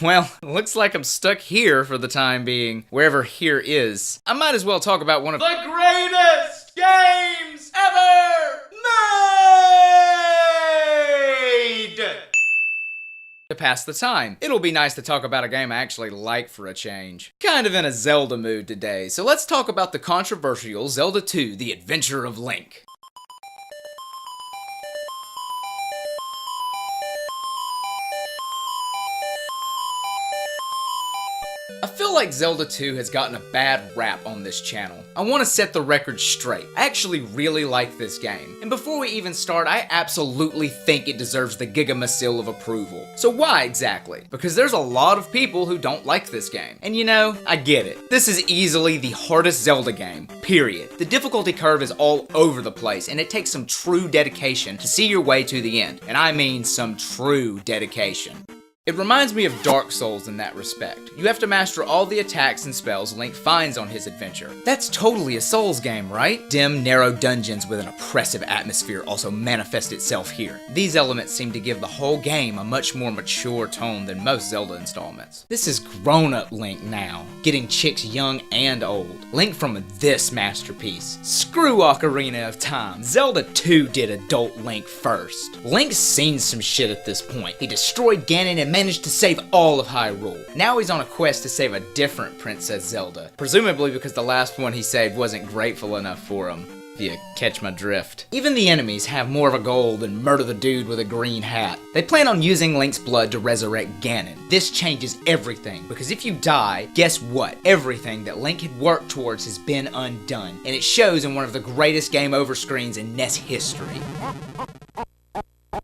Well, looks like I'm stuck here for the time being, wherever here is. I might as well talk about one of the greatest games ever made! To pass the time. It'll be nice to talk about a game I actually like for a change. Kind of in a Zelda mood today, so let's talk about the controversial Zelda 2: The Adventure of Link. I feel like Zelda 2 has gotten a bad rap on this channel. I want to set the record straight. I actually really like this game. And before we even start, I absolutely think it deserves the GGEME seal of approval. So why exactly? Because there's a lot of people who don't like this game. And you know, I get it. This is easily the hardest Zelda game, period. The difficulty curve is all over the place, and it takes some true dedication to see your way to the end. And I mean some true dedication. It reminds me of Dark Souls in that respect. You have to master all the attacks and spells Link finds on his adventure. That's totally a Souls game, right? Dim, narrow dungeons with an oppressive atmosphere also manifest itself here. These elements seem to give the whole game a much more mature tone than most Zelda installments. This is grown-up Link now, getting chicks young and old. Link from this masterpiece. Screw Ocarina of Time. Zelda 2 did adult Link first. Link's seen some shit at this point. He destroyed Ganon and managed to save all of Hyrule. Now he's on a quest to save a different Princess Zelda, presumably because the last one he saved wasn't grateful enough for him, if you catch my drift. Even the enemies have more of a goal than murder the dude with a green hat. They plan on using Link's blood to resurrect Ganon. This changes everything, because if you die, guess what? Everything that Link had worked towards has been undone, and it shows in one of the greatest game over screens in NES history.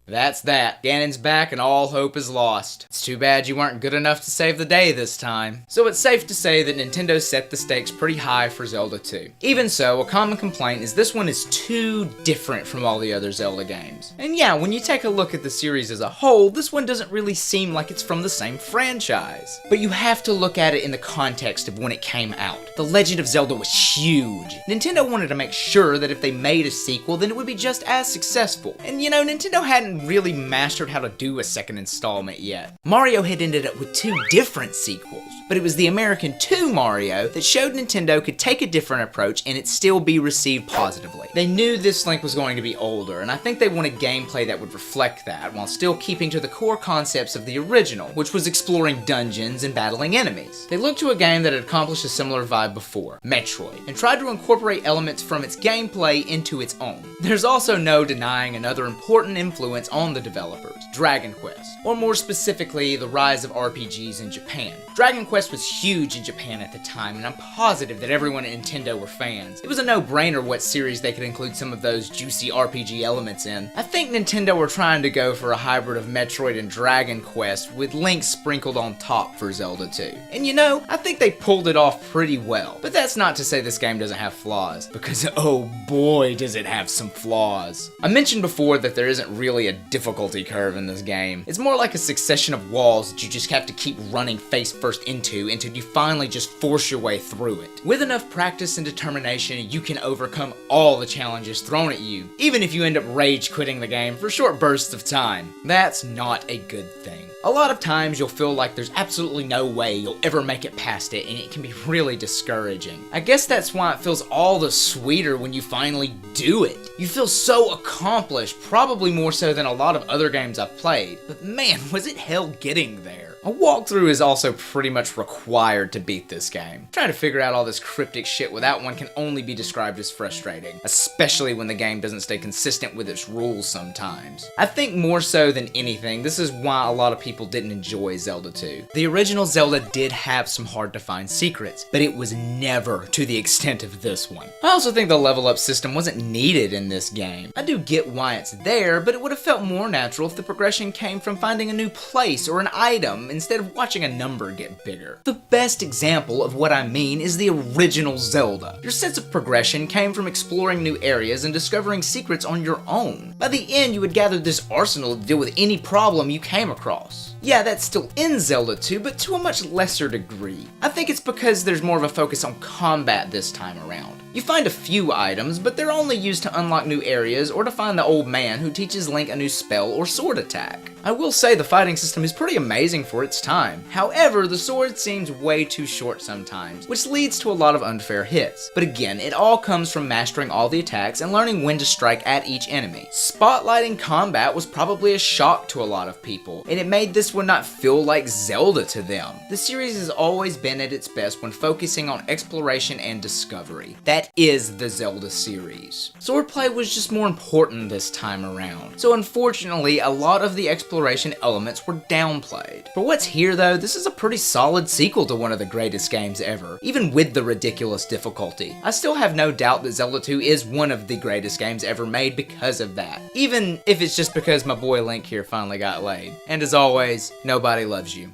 That's that. Ganon's back and all hope is lost. It's too bad you weren't good enough to save the day this time. So it's safe to say that Nintendo set the stakes pretty high for Zelda 2. Even so, a common complaint is this one is too different from all the other Zelda games. And yeah, when you take a look at the series as a whole, this one doesn't really seem like it's from the same franchise. But you have to look at it in the context of when it came out. The Legend of Zelda was huge. Nintendo wanted to make sure that if they made a sequel, then it would be just as successful. And you know, Nintendo hadn't really mastered how to do a second installment yet. Mario had ended up with 2 different sequels, but it was the American 2 Mario that showed Nintendo could take a different approach and it still be received positively. They knew this Link was going to be older, and I think they wanted gameplay that would reflect that, while still keeping to the core concepts of the original, which was exploring dungeons and battling enemies. They looked to a game that had accomplished a similar vibe before, Metroid, and tried to incorporate elements from its gameplay into its own. There's also no denying another important influence on the developers, Dragon Quest, or more specifically, the rise of RPGs in Japan. Dragon Quest was huge in Japan at the time, and I'm positive that everyone at Nintendo were fans. It was a no-brainer what series they could include some of those juicy RPG elements in. I think Nintendo were trying to go for a hybrid of Metroid and Dragon Quest, with Link sprinkled on top for Zelda 2. And you know, I think they pulled it off pretty well. But that's not to say this game doesn't have flaws, because oh boy does it have some flaws. I mentioned before that there isn't really a difficulty curve in this game. It's more like a succession of walls that you just have to keep running face first into until you finally just force your way through it. With enough practice and determination, you can overcome all the challenges thrown at you, even if you end up rage quitting the game for short bursts of time. That's not a good thing. A lot of times you'll feel like there's absolutely no way you'll ever make it past it, and it can be really discouraging. I guess that's why it feels all the sweeter when you finally do it. You feel so accomplished, probably more so than a lot of other games I've played, but man, was it hell getting there. A walkthrough is also pretty much required to beat this game. Trying to figure out all this cryptic shit without one can only be described as frustrating, especially when the game doesn't stay consistent with its rules sometimes. I think more so than anything, this is why a lot of people didn't enjoy Zelda 2. The original Zelda did have some hard to find secrets, but it was never to the extent of this one. I also think the level up system wasn't needed in this game. I do get why it's there, but it would have felt more natural if the progression came from finding a new place or an item instead of watching a number get bigger. The best example of what I mean is the original Zelda. Your sense of progression came from exploring new areas and discovering secrets on your own. By the end, you had gathered this arsenal to deal with any problem you came across. Yeah, that's still in Zelda 2, but to a much lesser degree. I think it's because there's more of a focus on combat this time around. You find a few items, but they're only used to unlock new areas or to find the old man who teaches Link a new spell or sword attack. I will say the fighting system is pretty amazing for its time. However, the sword seems way too short sometimes, which leads to a lot of unfair hits. But again, it all comes from mastering all the attacks and learning when to strike at each enemy. Spotlighting combat was probably a shock to a lot of people, and it made this one not feel like Zelda to them. The series has always been at its best when focusing on exploration and discovery. That is the Zelda series. Swordplay was just more important this time around, so unfortunately a lot of the exploration elements were downplayed. For what's here though, this is a pretty solid sequel to one of the greatest games ever, even with the ridiculous difficulty. I still have no doubt that Zelda 2 is one of the greatest games ever made because of that, even if it's just because my boy Link here finally got laid. And as always, nobody loves you.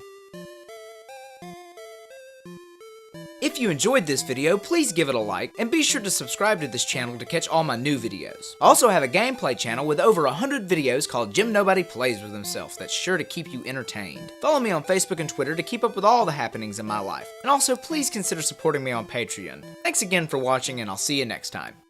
If you enjoyed this video, please give it a like, and be sure to subscribe to this channel to catch all my new videos. I also have a gameplay channel with over 100 videos called Jim Nobody Plays With Himself that's sure to keep you entertained. Follow me on Facebook and Twitter to keep up with all the happenings in my life. And also, please consider supporting me on Patreon. Thanks again for watching, and I'll see you next time.